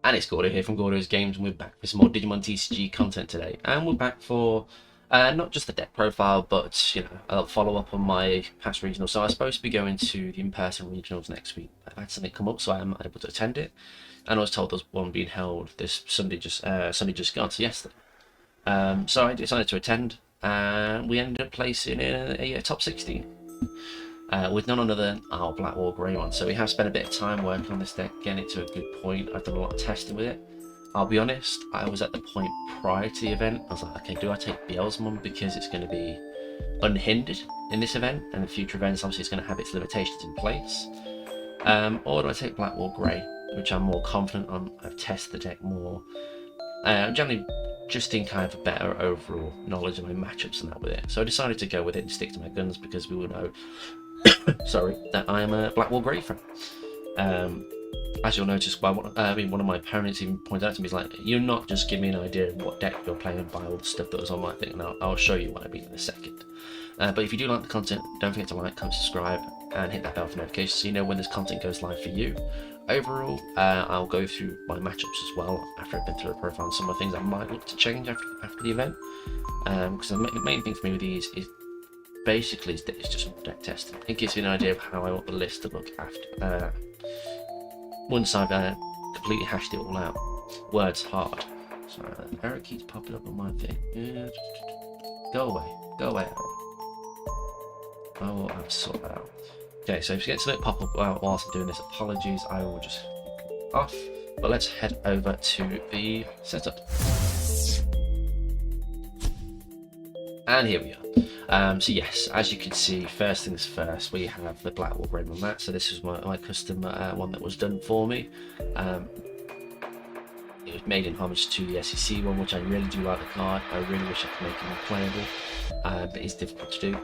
And it's Gordo here from Gordo's Games, and we're back for some more Digimon TCG content today. And we're back for not just the deck profile, but a follow up on my past regional. So I was supposed to be going to the in-person regionals next week. I've had something come up, so I am able to attend it. And I was told there's one being held this Sunday, just gone, so yesterday. So I decided to attend, and we ended up placing in a top 16. With none other than our Blackwall Greymon. So we have spent a bit of time working on this deck, getting it to a good point. I've done a lot of testing with it. I'll be honest, I was at the point prior to the event, I was like, okay, do I take Beelzemon because it's going to be unhindered in this event, and in future events obviously it's going to have its limitations in place, or do I take Blackwall Grey, which I'm more confident on. I've tested the deck more, generally just in kind of a better overall knowledge of my matchups and that with it. So I decided to go with it and stick to my guns because we all know sorry, that I am a Blackwall Grey fan. As you'll notice, one of my opponents even pointed out to me, he's like, you're not just giving me an idea of what deck you're playing by all the stuff that was on my thing, and I'll show you what I mean in a second. But if you do like the content, don't forget to like, comment, subscribe, and hit that bell for notifications so you know when this content goes live for you. Overall, I'll go through my matchups as well after I've been through the profile and some of the things I might look to change after the event. Because the main thing for me with these is basically it's just deck testing. It gives you an idea of how I want the list to look after once I've completely hashed it all out. Words hard. Sorry, error keeps popping up on my thing. Go away, error. I will have to sort that out. Okay, so if you get to it pop up whilst I'm doing this, apologies, I will just off. But let's head over to the setup. And here we are. So yes, as you can see, first things first, we have the Blackwall Greymon mat. So this is my custom one that was done for me. It was made in homage to the SEC one, which I really do like the card. I really wish I could make it more playable, but it's difficult to do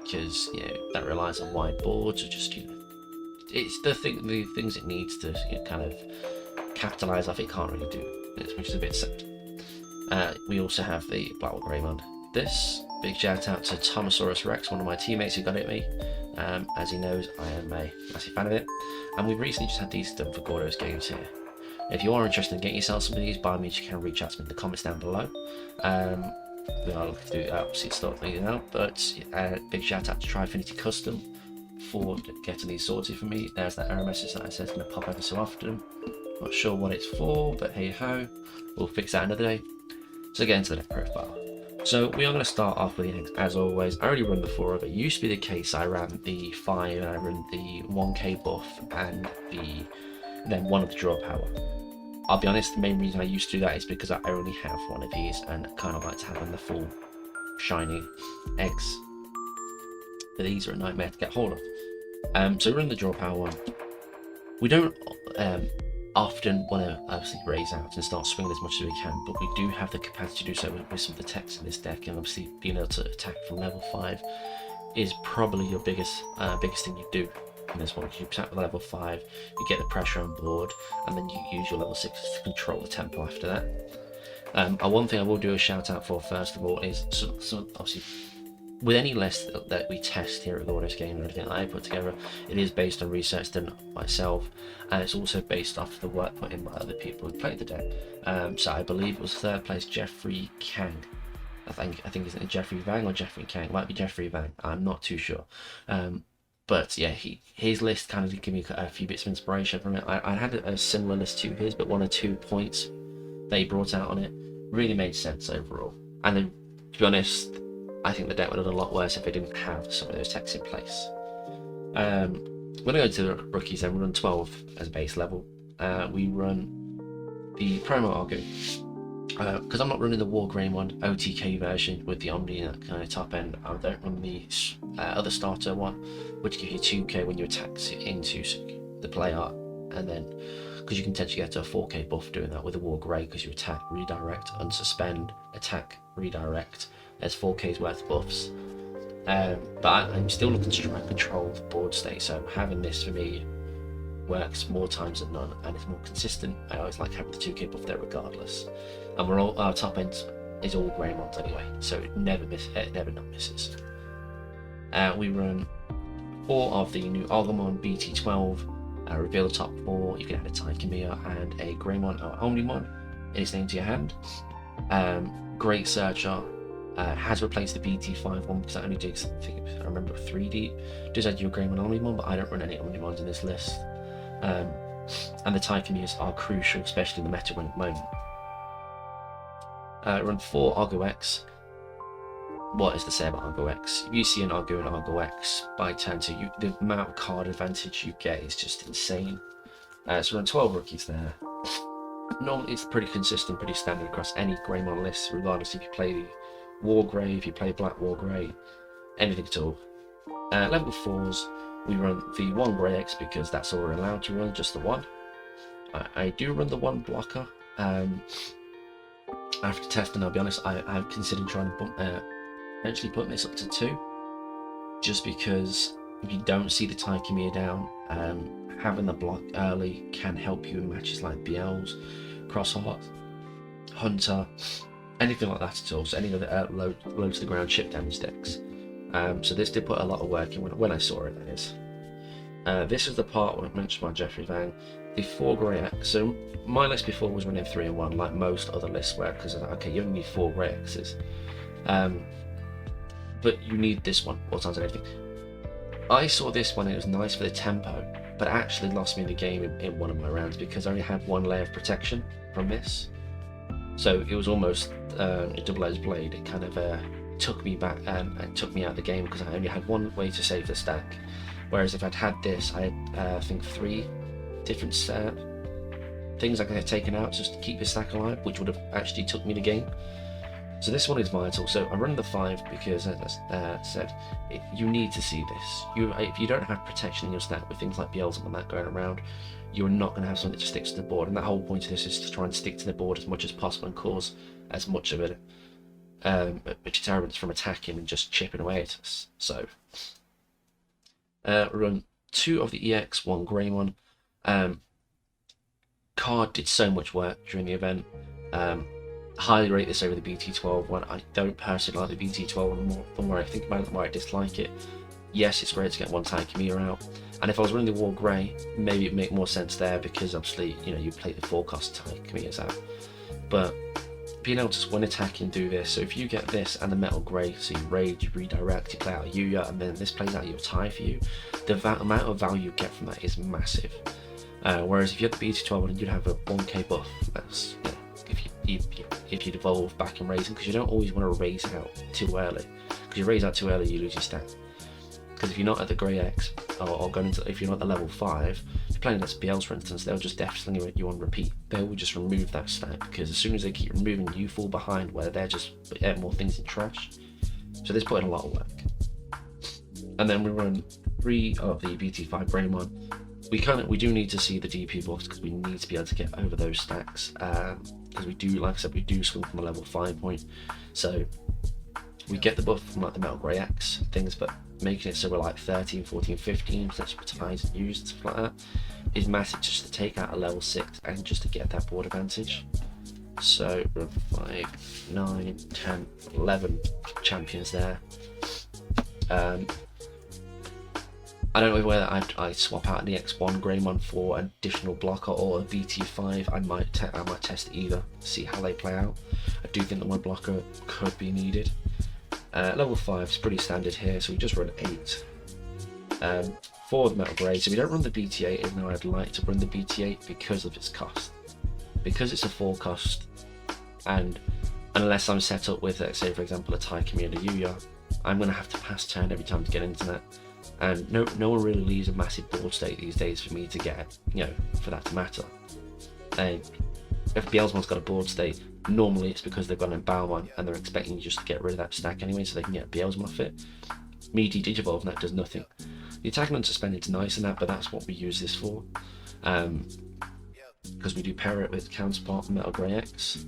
because that relies on wide boards or just it's the things it needs to kind of capitalize off. It can't really do, which is a bit sad. We also have the Blackwall Greymon. This big shout out to Tomosaurus Rex, one of my teammates who got it me. As he knows, I am a massive fan of it, and we've recently just had these done for Gordo's Games here. If you are interested in getting yourself some of these, by all means you can reach out to me in the comments down below. We are looking to do obviously start thinking out, but big shout out to Trifinity Custom for getting these sorted for me. There's that error message that I said is going to pop ever so often. Not sure what it's for, but hey ho, we'll fix that another day. So get into the deck profile. So we are going to start off with the eggs as always. I already run the 4 of it. Used to be the case I ran the 5 and I ran the 1k buff and then one of the draw power. I'll be honest, the main reason I used to do that is because I only have one of these and I kind of like to have them the full shiny eggs. But these are a nightmare to get hold of. So we run the draw power one. We don't often want to obviously raise out and start swinging as much as we can, but we do have the capacity to do so with some of the techs in this deck, and obviously being able to attack from level 5 is probably your biggest thing you do in this one. You attack with level 5, you get the pressure on board, and then you use your level 6 to control the tempo after that. One thing I will do a shout out for first of all is so obviously with any list that we test here at the Gordo's Game and everything that I put together, it is based on research done myself, and it's also based off the work put in by other people who played the deck. So I believe it was 3rd place Jeffrey Kang. I think it's Jeffrey Vang or Jeffrey Kang. It might be Jeffrey Vang. I'm not too sure. But yeah, his list kind of gave me a few bits of inspiration from it. I had a similar list to his, but 1 or 2 points they brought out on it really made sense overall. And then, to be honest, I think the deck would have done a lot worse if it didn't have some of those techs in place. When I go to the rookies, then we run 12 as a base level. We run the promo Argo. Because I'm not running the War Greymon OTK version with the Omni kind of top end, I don't run the other starter one, which gives you 2k when you attack into the player, and then because you can potentially get to a 4k buff doing that with the War Grey, because you attack, redirect, unsuspend, attack, redirect. There's 4k's worth of buffs. But I'm still looking to try and control the board state, so having this for me works more times than none, and it's more consistent. I always like having the 2k buff there regardless. And our top end is all Greymons anyway, so it never not misses. We run 4 of the new Agumon BT12 Reveal the top 4, you can add a Taikamiya and a Greymon or Omnimon in its name to your hand. Great Searcher. Has replaced the BT5 one because I only did, I remember 3D. Does add your Greymon Omnimon, but I don't run any Omnimons in this list. And the Taikamiyas are crucial, especially in the meta run at the moment. Run 4 Argo X. What is to say about Argo X? If you see an Argo and Argo X by turn 2, the amount of card advantage you get is just insane. So run 12 rookies there. Normally it's pretty consistent, pretty standard across any Greymon list, regardless if you play War Grey, if you play Black War Grey, anything at all. Level 4s, we run the 1 Grey X because that's all we're allowed to run, just the 1. I do run the 1 blocker. After testing, I'll be honest, I've considered trying to eventually putting this up to 2, just because if you don't see the Taikamiya down, having the block early can help you in matches like BLs, Crossheart, Hunter, anything like that at all. So any of the low to the ground chip damage decks. So this did put a lot of work in when I saw it, that is. This is the part where I mentioned by Jeffrey Vang, the 4 Grey X. So my list before was running 3 and 1, like most other lists were, because okay, you only need 4 Grey X's. But you need this one more times than anything. I saw this one, it was nice for the tempo, but actually lost me the game in one of my rounds because I only had 1 layer of protection from this. So it was almost a double-edged blade. It kind of took me back and took me out of the game because I only had 1 way to save the stack. Whereas if I'd had this, I had I think 3 different things I could have taken out just to keep the stack alive, which would have actually took me the game. So this one is vital. So I run the 5 because, as I said, you need to see this. If you don't have protection in your stack with things like Beelzebub and that going around, you're not going to have something that sticks to the board. And the whole point of this is to try and stick to the board as much as possible and cause as much of it deterrence from attacking and just chipping away at us. So run 2 of the EX, 1 Greymon. Card did so much work during the event. Highly rate this over the BT12 one. I don't personally like the BT12 one more. The more I think about it, the more I dislike it. Yes, it's great to get 1 Taikamiya out, and if I was running the War Grey, maybe it'd make more sense there because obviously, you know, you play the 4 cost Taikamiya's out. But being able to when attacking do this, so if you get this and the Metal Grey, so you raid, you redirect, you play out a Yuya, and then this plays out your tie for you, the amount of value you get from that is massive. Whereas if you had the BT12 one, you'd have a 1k buff. That's, you know, if you'd evolve back and raise them, because you don't always want to raise out too early. Because you raise out too early, you lose your stat. Because if you're not at the Grey X, or going into, if you're not at level 5, if you're playing against BLs for instance, they'll just death sling you on repeat. They will just remove that stat, because as soon as they keep removing, you fall behind where they're just more things in trash. So this put in a lot of work. And then we run 3 of the BT5 Greymon. We do need to see the DP box because we need to be able to get over those stacks. Because we do, like I said, we do swing from a level 5 point. So we get the buff from like the Metal Grey X things, but making it so we're like 13, 14, 15, potentially for ties and used and stuff like that is massive, just to take out a level 6 and just to get that board advantage. So we're 5, 9, 10, 11 champions there. I don't know whether I swap out the X1 Greymon for an additional blocker or a BT5. I might test either, see how they play out. I do think that one blocker could be needed. Level 5 is pretty standard here, so we just run 8. For the Metal Grey, so we don't run the BT8, even though I'd like to run the BT8 because of its cost. Because it's a 4 cost, and unless I'm set up with, let's say for example, a Taikamiya and a Yuya, I'm going to have to pass turn every time to get into that. And no one really leaves a massive board state these days for me to get, you know, for that to matter. If Beelzebub's got a board state, normally it's because they've got an Balmon and they're expecting you just to get rid of that stack anyway so they can get Beelzebub off it. Meaty Digivolve and that does nothing. The attacking unsuspended's nice and that, but that's what we use this for. Because we do pair it with counterpart Metal Grey X.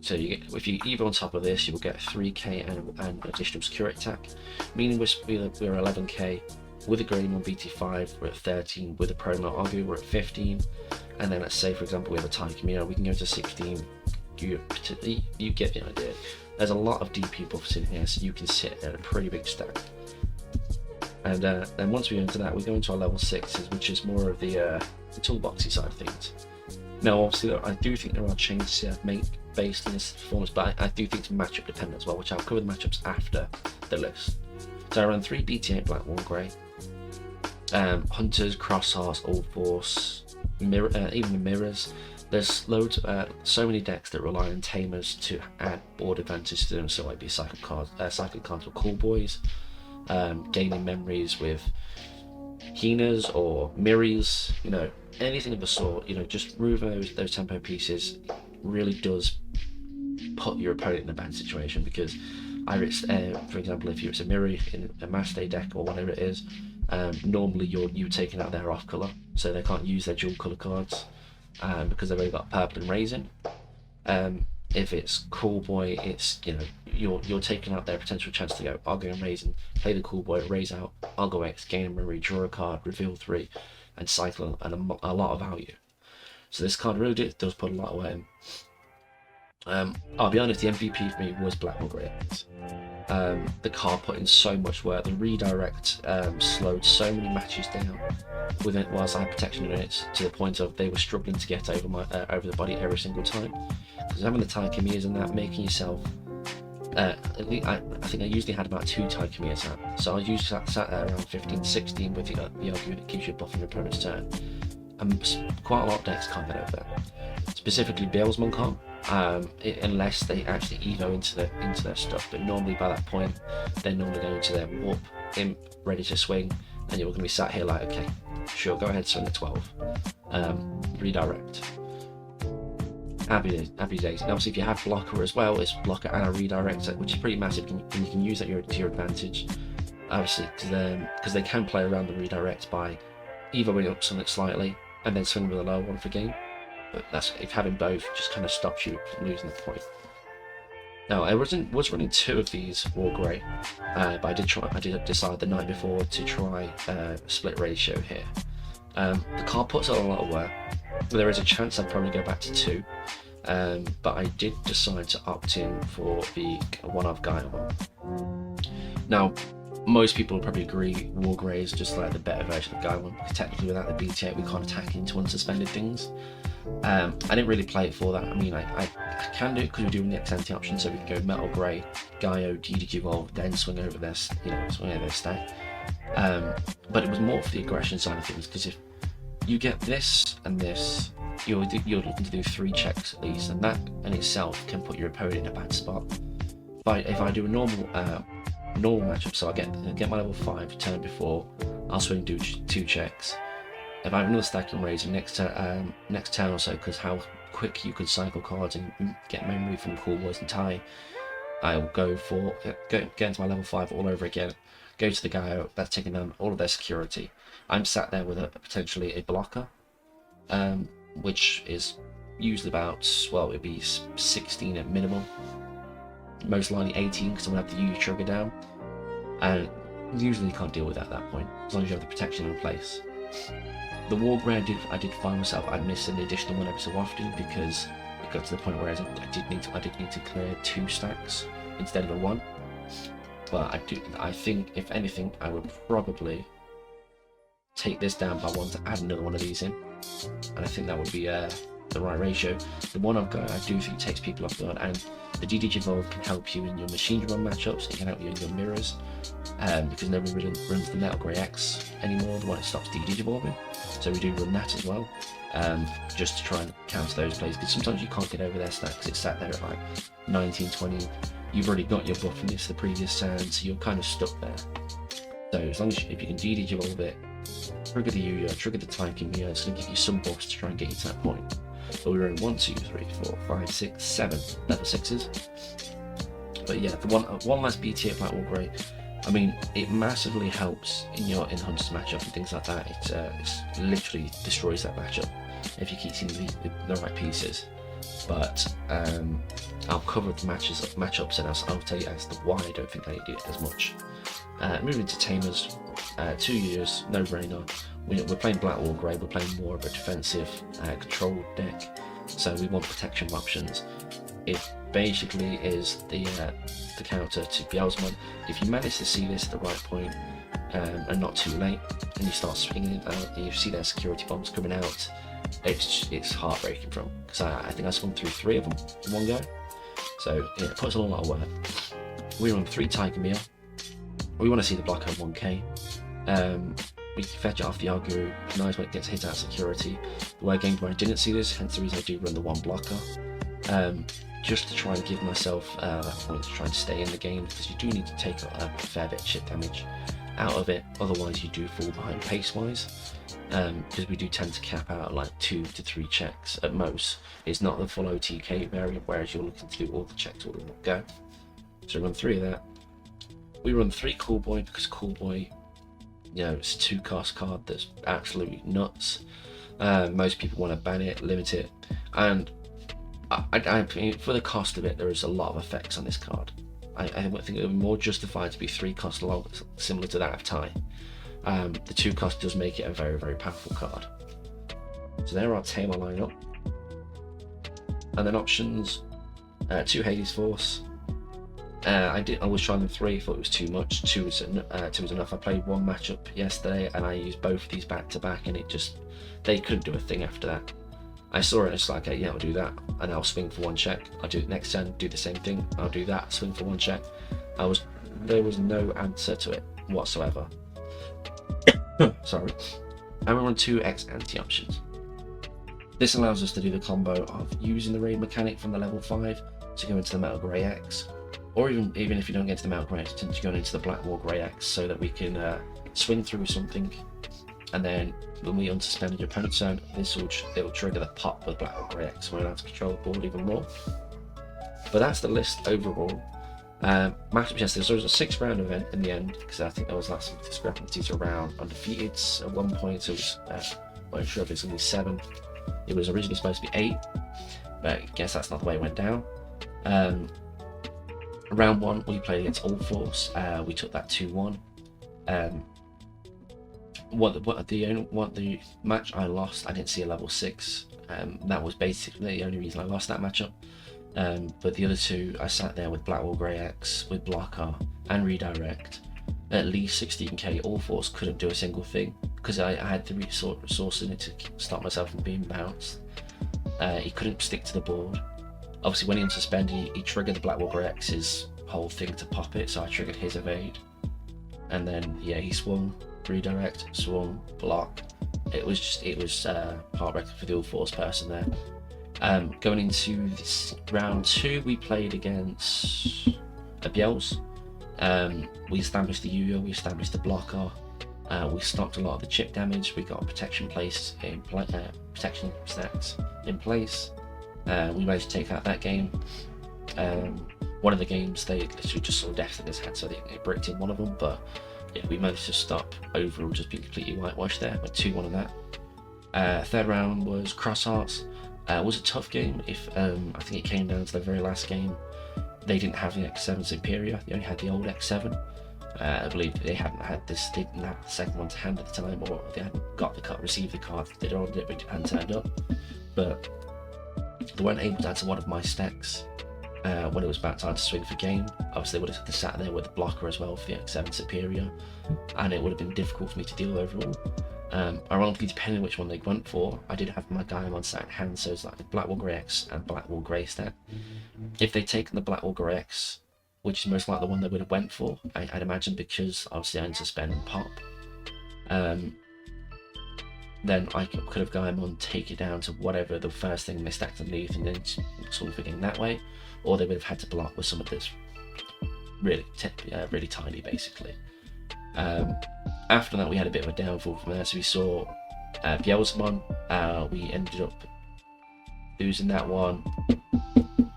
So you get, if you either on top of this, you will get 3k and additional security attack, meaning we're 11k. With a Greymon BT5, we're at 13. With a Promo Argu, we're at 15. And then let's say, for example, we have a Taikamiya, we can go to 16. You get the idea. There's a lot of DP buffs in here, so you can sit at a pretty big stack. And then once we go into that, we go into our level 6s, which is more of the toolboxy side of things. Now, obviously, I do think there are changes to make based on this performance, but I do think it's matchup dependent as well, which I'll cover the matchups after the list. So I ran 3 BT8 Black Wall Grey, Hunters, Crosshearts, All Force, even the Mirrors. There's loads, so many decks that rely on Tamers to add board advantage to them, so it might be cycling cards with Cool Boys, gaining memories with Hinas or Miris, you know, anything of the sort. You know, just removing those tempo pieces really does put your opponent in a bad situation, because for example, if it's a Miri in a Master Day deck or whatever it is, normally you're taking out their off colour, so they can't use their dual colour cards because they've only got purple and raisin. If it's Cool Boy, it's, you know, you're taking out their potential chance to go, I'll go and raisin, play the Cool Boy, raise out, I'll go X, gain a Marie, draw a card, reveal 3, and cycle and a lot of value. So this card really does put a lot of weight in. I'll be honest, the MVP for me was Black Wall Grey. The card put in so much work. The redirect slowed so many matches down with it whilst I had protection units, to the point of they were struggling to get over the body every single time. Because having the Taikamias and that, making yourself, I think I usually had about 2 Taikamias out, so I usually sat there around 15, 16 with the argument that keeps you buffing your opponent's turn. And quite a lot of decks can't get over that. Specifically, Beelzemon can't. Unless they actually evo into their stuff, but normally by that point they're normally going to their warp imp ready to swing, and you're going to be sat here like, okay, sure, go ahead, swing the 12, redirect. Happy days. And obviously, if you have blocker as well, it's blocker and a redirect, which is pretty massive, and you can use that to your advantage. Obviously, because they can play around the redirect by evoing up something slightly and then swing with a lower one for game. But that's, if having both just kind of stops you from losing the point. Now, I was running 2 of these War Grey, but I did decide the night before to try split ratio here. The card puts on a lot of work. There is a chance I'd probably go back to 2, but I did decide to opt in for the one-off Greymon. Now, most people will probably agree War Grey is just like the better version of Greymon, because technically without the BT8 we can't attack into unsuspended things. I didn't really play it for that. I mean, I can do it because we're doing the X-Anti option, so we can go Metal Grey, Gaio, DDG Evolve, then swing over their stack. But it was more for the aggression side of things, because if you get this and this, you're looking to do 3 checks at least, and that in itself can put your opponent in a bad spot. But if I do a normal matchup, so I get my level 5 turn before, I'll swing do 2 checks. If I have another stack and raise next turn or so, because how quick you could cycle cards and get memory from Cool Boys and Tai, I will go into my level 5 all over again, go to the guy that's taking down all of their security. I'm sat there with potentially a blocker, which is usually about, well, it'd be 16 at minimum, most likely 18, because I'm going to have the U trigger down, and usually you can't deal with that at that point, as long as you have the protection in place. The War Grey, I did find myself, I'd miss an additional one every so often, because it got to the point where I did need to clear 2 stacks instead of the 1. But I think if anything, I would probably take this down by 1 to add another one of these in, and I think that would be the right ratio. The one I've got, I do think takes people off guard, and the DDG Evolve can help you in your Machine Drum matchups. It can help you in your mirrors, because nobody really runs the Metal Grey X anymore, the one that stops DDG Evolving. So we do run that as well, just to try and counter those plays, because sometimes you can't get over their stacks. It's sat there at like 19, 20. You've already got your buff from the previous turn, so you're kind of stuck there. So as long as if you can DDG Evolve it, trigger the Yuya, trigger the Taikamiya, it's going to give you some buffs to try and get you to that point. But we were in 1, 2, 3, 4, 5, 6, 7 level 6s. But yeah, the one last BT8 Black Wall Grey, I mean, it massively helps in Hunter's matchup and things like that. It literally destroys that matchup if you keep seeing the right pieces. But I'll cover the matchups, and I'll tell you as to why I don't think I need it as much. Moving to Tamers, 2 years, no brainer. We're playing Black Wall Grey, we're playing more of a defensive control deck, so we want protection options. It basically is the counter to Beelzemon. If you manage to see this at the right point, and not too late, and you start swinging it out, and you see their security bombs coming out. It's heartbreaking from, because I think I swung through 3 of them in one go. So yeah, it puts in a lot of work. We run 3 Tiger Meal. We want to see the block home 1k. We fetch it off the Argu, nice when it gets hit out of security. The way games where I didn't see this, hence the reason I do run the 1 blocker. Just to try and give myself that point to try and stay in the game, because you do need to take a fair bit of chip damage out of it, otherwise you do fall behind pace wise, because we do tend to cap out like 2 to 3 checks at most. It's not the full OTK variant, whereas you're looking to do all the checks all in one go. So we run 3 of that. We run 3 Cool Boy, because Cool Boy, you know, it's a 2-cost card that's absolutely nuts. Most people want to ban it, limit it, and I for the cost of it, there is a lot of effects on this card. I think it would be more justified to be 3 cost long, similar to that of Tai. The 2 cost does make it a very, very powerful card. So there are Tamer lineup, and then options: 2 Hades Force. I was trying them 3, thought it was too much. 2 was enough. I played 1 matchup yesterday, and I used both of these back to back, and they couldn't do a thing after that. I saw it and it's like, yeah, I'll do that, and I'll swing for 1 check. I'll do it next turn, do the same thing. I'll do that, swing for 1 check. There was no answer to it whatsoever. Sorry. And we run 2 X-Anti options. This allows us to do the combo of using the raid mechanic from the level 5 to go into the Metal Grey X, or even if you don't get to the Metal Grey X, to go into the Blackwall Grey X, so that we can swing through something, and then when we unsuspended your opponent's zone, it will trigger the pop with Blackwall Grey X, so we're allowed to control the board even more. But that's the list overall. Matchups yesterday, so it was a 6-round event in the end, because I think there was lots of discrepancies around undefeateds. At one point it was, I'm not sure if it's going to be 7. It was originally supposed to be 8, but I guess that's not the way it went down. Round 1 we played against All Force. We took that 2-1. The match I lost, I didn't see a level 6. That was basically the only reason I lost that matchup. But the other 2, I sat there with Blackwall Grey X, with Blocker and Redirect. At least 16k. All Force couldn't do a single thing, because I had the resource in it to stop myself from being bounced. He couldn't stick to the board. Obviously when he unsuspended, he triggered the Blackwall Grey X's whole thing to pop it, so I triggered his evade. And then yeah, he swung, redirect, swung, block. It was heartbreaking for the All Force person there. Going into this round 2, we played against Biels. We established the Yu-Yo, we established the blocker. We stopped a lot of the chip damage. We got protection protection stacks in place. We managed to take out that game. One of the games, they literally just saw death in his head, so they bricked in one of them. But yeah, we managed to stop overall just being completely whitewashed there. Went 2-1 on that. Third round was Cross Hearts. It was a tough game. I think it came down to the very last game. They didn't have the X7 Superior. They only had the old X7. I believe they hadn't had this. They didn't have the second one to hand at the time, or they hadn't received the card. They'd ordered it, but it hadn't turned up. But they weren't able to add to one of my stacks when it was about time to swing for game. Obviously, they would have sat there with the blocker as well for the X7 Superior, and it would have been difficult for me to deal overall. Ironically, depending on which one they went for, I did have my Diamond sat in hand, so it's like the Blackwall Grey X and Blackwall Grey stack. If they'd taken the Blackwall Grey X, which is most likely the one they would have went for, I'd imagine, because obviously I unsuspend and pop, then I could have Greymon take it down to whatever the first thing they stacked underneath, and then sort of getting that way, or they would have had to block with some of this really tiny, basically. After that, we had a bit of a downfall from there, so we saw Bielsamon. We ended up losing that one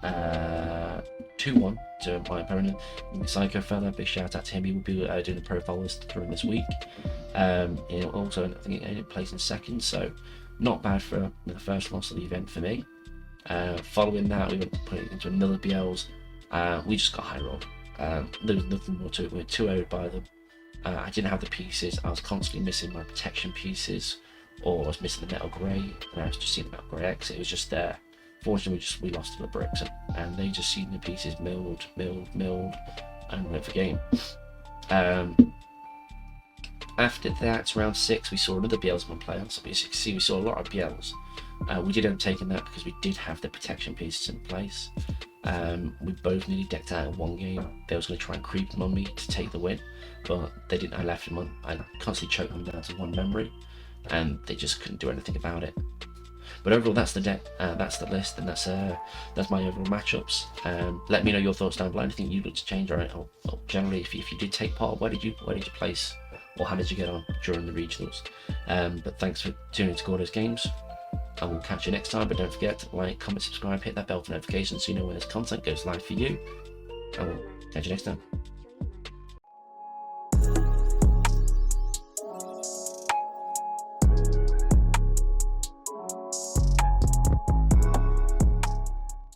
2-1 to my opponent, Psycho Fella. Big shout out to him. He will be doing a profile list during this week. Also, I think it ended up placing second, so not bad for the first loss of the event for me. Following that, we went to put it into another Biels. We just got high rolled. There was nothing more to it. We were 2-0'd by them. I didn't have the pieces. I was constantly missing my protection pieces, or I was missing the Metal Grey, and I was just seeing the Metal Grey X. It was just there. Fortunately, we lost to the bricks, and they just seen the pieces milled, and went for game. After that, round 6, we saw another Bielsman player. So as you can see, we saw a lot of Biels. We did end up taking that because we did have the protection pieces in place. We both nearly decked out in one game. They was going to try and creep them on me to take the win, but they didn't. I left them on. I constantly choked them down to 1 memory, and they just couldn't do anything about it. But overall, that's the deck, that's the list, and that's my overall matchups. Let me know your thoughts down below. Anything you'd like to change, or generally, if you did take part, where did you place, or how did you get on during the regionals? But thanks for tuning into Gordo's Games. I will catch you next time, but don't forget to like, comment, subscribe, hit that bell for notifications so you know when this content goes live for you. I will catch you next time.